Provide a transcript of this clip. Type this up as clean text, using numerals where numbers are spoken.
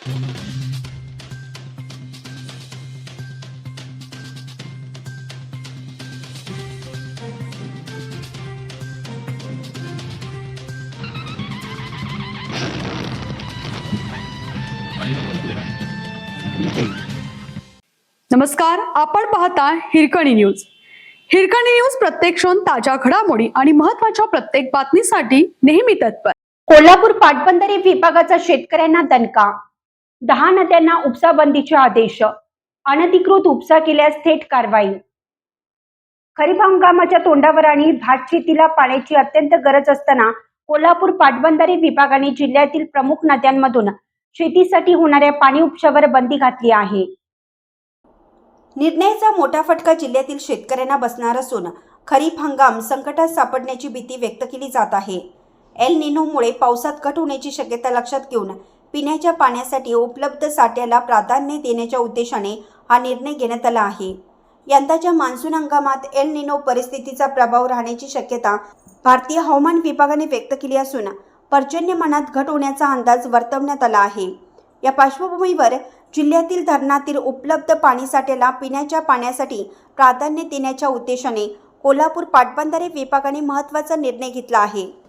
नमस्कार, आपण पाहता हिरकणी न्यूज. हिरकणी न्यूज प्रत्येक क्षण ताज्या घडामोडी आणि महत्त्वाच्या प्रत्येक बातमीसाठी नेहमी तत्पर. कोल्हापूर पाटबंधारे विभागाचा शेतकऱ्यांना दणका. 10 नद्यांना उपसा बंदीचे आदेश. अनधिकृत उपसा केल्यास थेट कारवाई. खरीप हंगामाच्या तोंडावर आणि भात शेतीला पाण्याची अत्यंत गरज असताना कोल्हापूर पाटबंधारे विभागाने जिल्ह्यातील प्रमुख नद्यांमधून शेतीसाठी होणाऱ्या पाणी उपशावर बंदी घातली आहे. निर्णयाचा मोठा फटका जिल्ह्यातील शेतकऱ्यांना बसणार असून खरीप हंगाम संकटात सापडण्याची भीती व्यक्त केली जात आहे. एल निनोमुळे पावसात घट होण्याची शक्यता लक्षात घेऊन पिण्याच्या पाण्यासाठी उपलब्ध साठ्याला प्राधान्य देण्याच्या उद्देशाने हा निर्णय घेण्यात आला आहे. यंदाच्या मान्सून हंगामात एल निनो परिस्थितीचा प्रभाव राहण्याची शक्यता भारतीय हवामान विभागाने व्यक्त केली असून पर्जन्यमानात घट होण्याचा अंदाज वर्तवण्यात आला आहे. या पार्श्वभूमीवर जिल्ह्यातील धरणातील उपलब्ध पाणीसाठ्याला पिण्याच्या पाण्यासाठी प्राधान्य देण्याच्या उद्देशाने कोल्हापूर पाटबंधारे विभागाने महत्त्वाचा निर्णय घेतला आहे.